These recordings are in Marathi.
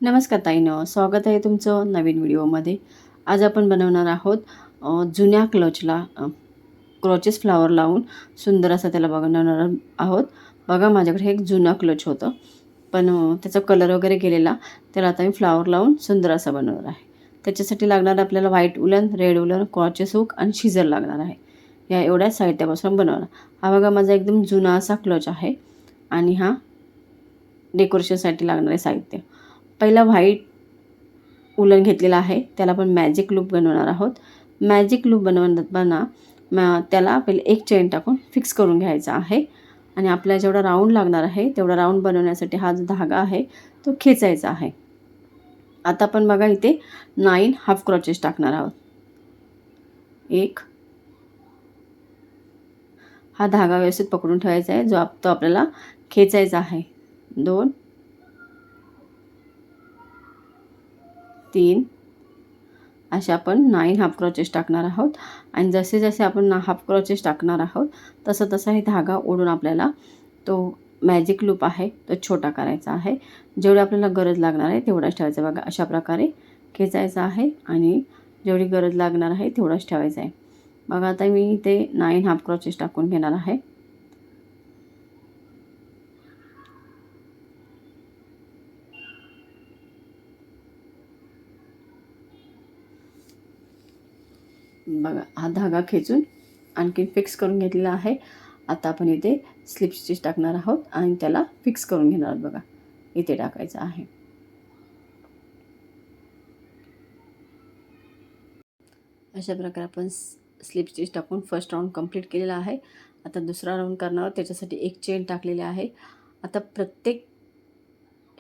नमस्कार ताईंनो, स्वागत आहे तुमचं नवीन व्हिडिओमध्ये. आज आपण बनवणार आहोत जुन्या क्लचला क्रॉचेस फ्लावर लावून सुंदर असा त्याला बनवणार आहोत. बघा माझ्याकडे हे एक जुना क्लच होतं, पण त्याचा कलर वगैरे गेलेला. त्याला आता मी फ्लावर लावून सुंदर असा बनवणार आहे. त्याच्यासाठी लागणार आपल्याला व्हाईट उलन, रेड उलन, क्रॉचेस हुक आणि शिजर लागणार आहे. या एवढ्या साहित्यापासून बनवणार. हा बघा माझा एकदम जुना असा क्लच आहे आणि हा डेकोरेशनसाठी लागणारे साहित्य. पहिला व्हाईट उलन घेतलेला आहे, त्याला आपण मॅजिक लूप बनवणार आहोत. मॅजिक लूप बनवताना त्याला पहिले एक चेन टाकून फिक्स करून घ्यायचा आहे आणि आपल्याला जेवढा राऊंड लागणार आहे तेवढा राऊंड बनवण्यासाठी हा जो धागा आहे तो खेचायचा आहे. आता आपण बघा इथे 9 हाफ क्रॉचेस टाकणार आहोत. एक हा धागा व्यवस्थित पकडून ठेवायचा आहे, जो तो आपल्याला खेचायचा आहे. 2 3 असे आपण 9 हाफ क्रॉचेस टाकणार आहोत आणि जसे जसे आपण हाफ क्रॉचेस टाकणार आहोत तसं तसा हे धागा ओढून आपल्याला तो मॅजिक लूप आहे तो छोटा करायचा आहे. जेवढी आपल्याला गरज लागणार आहे तेवढाच ठेवायचा. बघा अशा प्रकारे खेचायचा आहे आणि जेवढी गरज लागणार आहे तेवढाच ठेवायचा आहे. बघा आता मी इथे 9 हाफ क्रॉचेस टाकून घेणार आहे. बघा हा धागा खेचून आणखी फिक्स करून घेतलेला आहे. आता आपण इथे स्लिप स्टिच टाकणार आहोत आणि त्याला फिक्स करून घेणार आहोत. बघा इथे टाकायचं आहे. अशा प्रकारे आपण स्लिप स्टिच टाकून फर्स्ट राऊंड कंप्लीट केलेला आहे. आता दुसरा राऊंड करणार आहोत. त्याच्यासाठी एक चेन टाकलेली आहे. आता प्रत्येक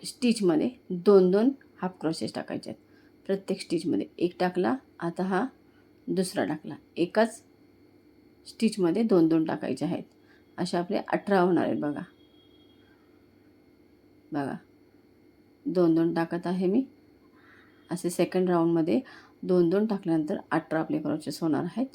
स्टिचमध्ये 2-2 हाफ क्रॉचेस टाकायचे आहेत. प्रत्येक स्टिचमध्ये एक टाकला, आता हा दुसरा टाकला. एकाच स्टिचमध्ये 2-2 टाकायचे आहेत. असे आपले 18 होणार आहेत. बघा बघा 2-2 टाकत आहे मी. असे सेकंड राऊंडमध्ये 2-2 टाकल्यानंतर 18 आपले क्रॉचेस होणार आहेत.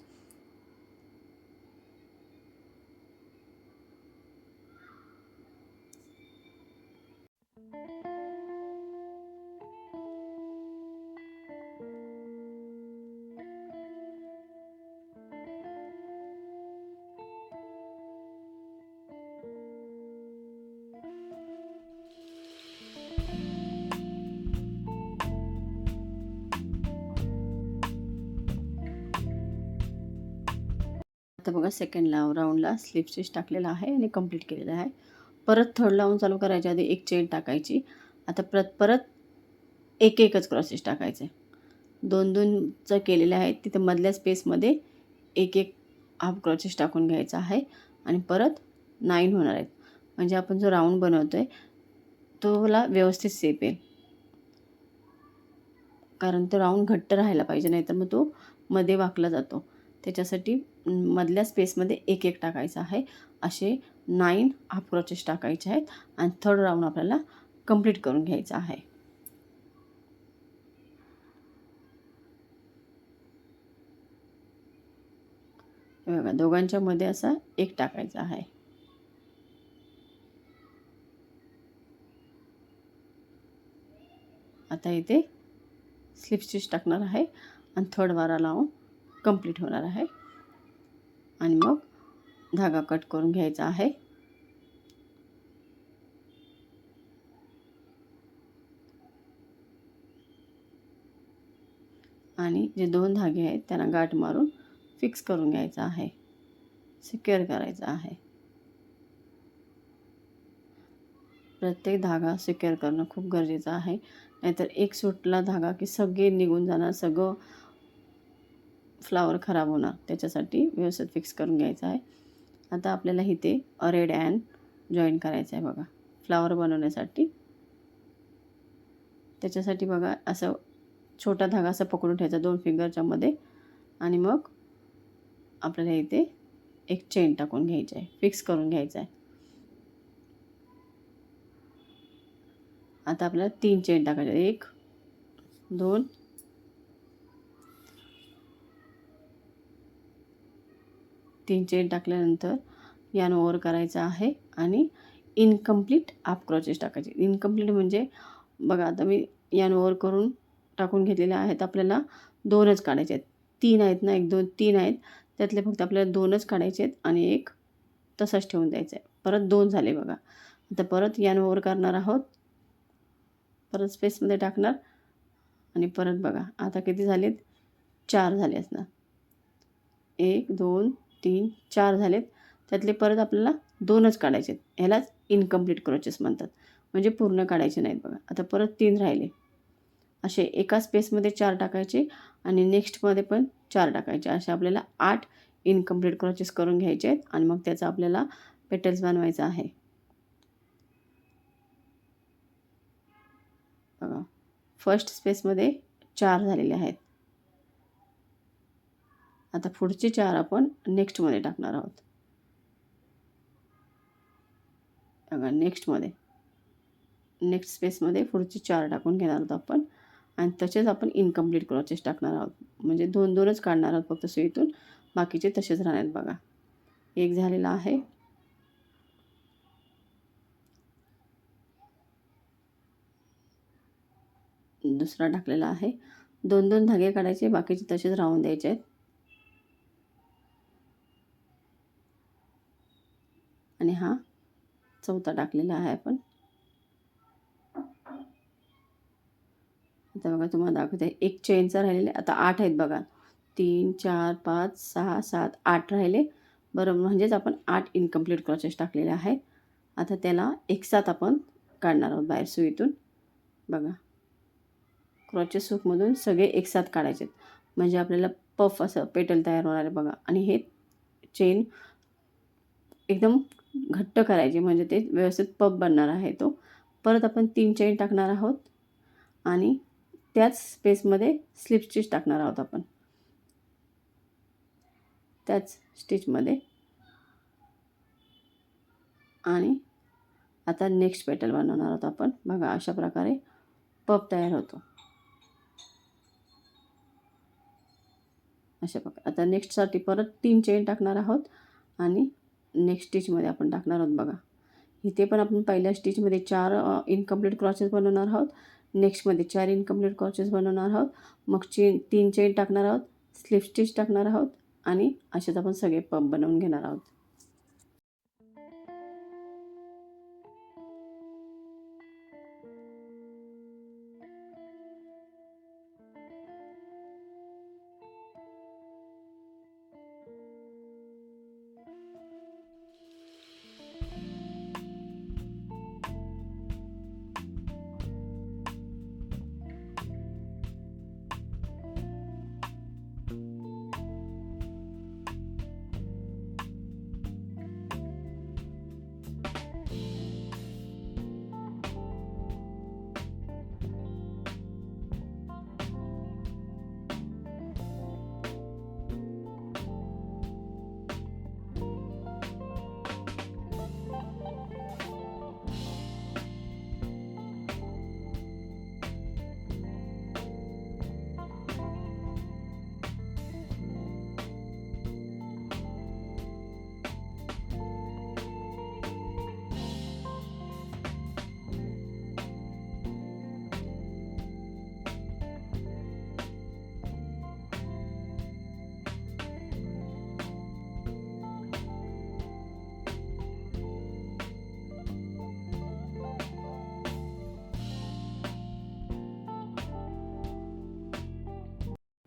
आता बघा सेकंड राऊंडला स्लिप स्टिच टाकलेला आहे आणि कंप्लीट केलेलं आहे. परत थर्ड राऊंड चालू करायच्या आधी एक चेन टाकायची. आता परत एक एकच क्रॉचेस टाकायचे. 2-2चं केलेले आहेत तिथं मधल्या स्पेसमध्ये एक एक हाफ क्रॉचेस टाकून घ्यायचा आहे आणि परत 9 होणार आहेत. म्हणजे आपण जो राऊंड बनवतोय तोला व्यवस्थित शेप येईल. कारण तो राऊंड घट्ट राहायला पाहिजे, नाहीतर मग तो मध्ये वाकला जातो. त्याच्यासाठी मधल्या स्पेसमध्ये एक एक टाकायचा आहे. असे 9 हाफ क्रॉचेस टाकायचे आहेत आणि थर्ड राऊंड आपल्याला कंप्लीट करून घ्यायचा आहे. बघा दोघांच्या मध्ये असा एक टाकायचा आहे. आता इथे स्लिप स्टिच टाकणार आहे आणि थर्ड वारा लावून कंप्लीट होणार आहे आणि मग धागा कट करून घ्यायचा आहे. आणि जे 2 धागे आहेत त्यांना गाठ मारून फिक्स करून घ्यायचा आहे, सिक्युअर करायचा आहे. प्रत्येक धागा सिक्युअर करणं खूप गरजेचं आहे, नाहीतर एक सुटला धागा की सगळे निघून जाणार, सगळं फ्लावर खराब होणार. त्याच्यासाठी व्यवस्थित फिक्स करून घ्यायचं आहे. आता आपल्याला इथे रेड अँड जॉईन करायचं आहे. बघा फ्लावर बनवण्यासाठी त्याच्यासाठी बघा असं छोटा धागा असा पकडून ठेवायचा 2 फिंगरच्या मध्ये आणि मग आपल्याला इथे एक चेन टाकून घ्यायची आहे, फिक्स करून घ्यायचं आहे. आता आपल्याला 3 चेन टाकायचे. 1 2 3 चेन टाकल्यानंतर यानं ओव्हर करायचं आहे आणि इनकम्प्लीट हाफ क्रॉचेस टाकायचे. इनकम्प्लीट म्हणजे बघा आता मी यान ओव्हर करून टाकून घेतलेले आहेत. आपल्याला 2च काढायचे आहेत. 3 आहेत ना, 1 2 3 आहेत. त्यातले फक्त आपल्याला 2च काढायचे आहेत आणि एक तसाच ठेवून द्यायचा आहे. परत 2 झाले बघा. आता परत यान ओव्हर करणार आहोत. परत स्पेसमध्ये टाकणार आणि परत बघा आता किती झालेत, 4 झाले असणार. 1 2 3 4 झालेत. त्यातले परत आपल्याला 2च काढायचे आहेत. ह्यालाच इनकम्प्लीट क्रोचेस म्हणतात, म्हणजे पूर्ण काढायचे नाहीत बघा. आता परत 3 राहिले. असे एका स्पेसमध्ये 4 टाकायचे आणि नेक्स्टमध्ये पण 4 टाकायचे. असे आपल्याला 8 इनकम्प्लीट क्रोचेस करून घ्यायचे आहेत आणि मग त्याचा आपल्याला पेटल्स बनवायचा आहे. बघा फर्स्ट स्पेसमध्ये 4 झालेले आहेत. आता पुढचे 4 आपण नेक्स्टमध्ये टाकणार आहोत. बघा नेक्स्ट स्पेसमध्ये पुढचे 4 टाकून घेणार आहोत आपण आणि तसेच आपण इनकम्प्लीट क्रोचेस टाकणार आहोत. म्हणजे 2-2च काढणार आहोत फक्त सुईतून, बाकीचे तसेच राहणार आहेत. बघा एक झालेला आहे. दुसरा टाकलेला आहे. 2-2 धागे काढायचे, बाकीचे तसेच राहून द्यायचे आहेत. आणि हा चौथा टाकलेला आहे आपण. आता बघा तुम्हाला दाखवते, एक चेनचा राहिलेला आता 8 आहेत बघा. 3 4 5 6 7 8 राहिले बरोबर, म्हणजेच आपण 8 इनकम्प्लीट क्रोचेस टाकलेले आहेत. आता त्याला एकसाथ आपण काढणार आहोत बाहेर सुईतून. बघा क्रोचेस हुकमधून सगळे एकसाथ काढायचे आहेत, म्हणजे आपल्याला पफ असं पेटल तयार होणार आहे बघा. आणि हे चेन एकदम घट्ट करायचे, म्हणजे ते व्यवस्थित पफ बनणार आहे तो. परत आपण 3 चेन टाकणार आहोत आणि त्याच स्पेसमध्ये स्लिप स्टिच टाकणार आहोत आपण. त्याच स्टिचमध्ये आणि आता नेक्स्ट पेटल बनवणार आहोत आपण. बघा अशा प्रकारे पफ तयार होतो. अशा प्रकारे आता नेक्स्टसाठी परत 3 चेन टाकणार आहोत आणि नेक्स्ट स्टिचमध्ये आपण टाकणार आहोत. बघा इथे पण आपण पहिल्या स्टिचमध्ये 4 इनकम्प्लीट क्रोचेस बनवणार आहोत. नेक्स्टमध्ये 4 इनकम्प्लीट क्रोचेस बनवणार आहोत. मग 3 चेन टाकणार आहोत, स्लिप स्टिच टाकणार आहोत आणि असेच आपण सगळे पफ बनवून घेणार आहोत.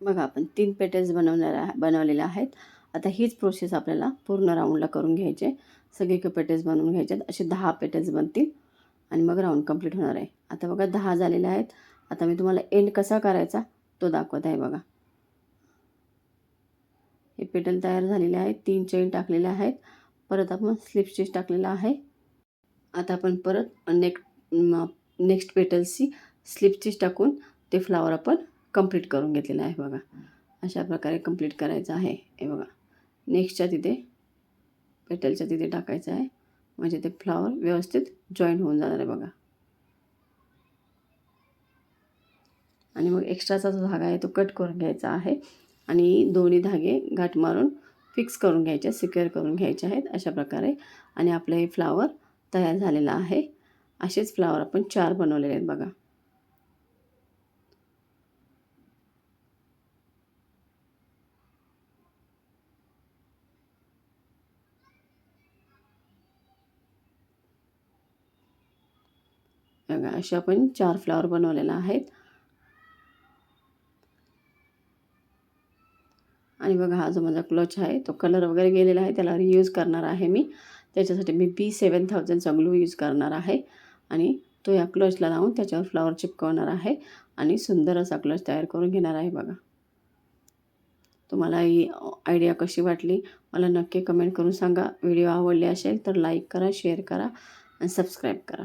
बघा आपण 3 पेटल्स बनवलेले आहेत. आता हीच प्रोसेस आपल्याला पूर्ण राऊंडला करून घ्यायचे. सगळीकडे पेटल्स बनवून घ्यायचे आहेत. असे 10 पेटल्स बनतील आणि मग राऊंड कंप्लीट होणार आहे. आता बघा 10 झालेले आहेत. आता मी तुम्हाला एंड कसा करायचा तो दाखवत आहे. बघा हे पेटल तयार झालेले आहेत. 3 चेन टाकलेले आहेत. परत आपण स्लिप स्टिच टाकलेला आहे. आता आपण परत नेक्स्ट पेटल्सची स्लिप स्टिच टाकून ते फ्लावर आपण कंप्लीट करून घेतलेलं आहे. बघा अशा प्रकारे कंप्लीट करायचं आहे. हे बघा नेक्स्टच्या तिथे पेटलच्या तिथे टाकायचं आहे, म्हणजे ते फ्लावर व्यवस्थित जॉईन होऊन जाणार आहे. बघा आणि मग एक्स्ट्राचा जो धागा आहे तो कट करून घ्यायचा आहे आणि दोन्ही धागे गाठ मारून फिक्स करून घ्यायचे, सिक्युअर करून घ्यायचे आहेत अशा प्रकारे. आणि आपलं हे फ्लावर तयार झालेलं आहे. असेच फ्लावर आपण 4 बनवलेले आहेत. बघा बघा असे आपण 4 फ्लावर बनवलेला आहेत. आणि बघा हा जो माझा क्लच आहे तो कलर वगैरे गेलेला आहे, त्याला रियूज करणार आहे मी. त्याच्यासाठी मी B7000चा ग्लू यूज करणार आहे आणि तो या क्लचला लावून त्याच्यावर फ्लावर चिपकवणार आहे आणि सुंदर असा क्लच तयार करून घेणार आहे. बघा तुम्हाला ही आयडिया कशी वाटली मला नक्की कमेंट करून सांगा. व्हिडिओ आवडले असेल तर लाईक करा, शेअर करा आणि सबस्क्राईब करा.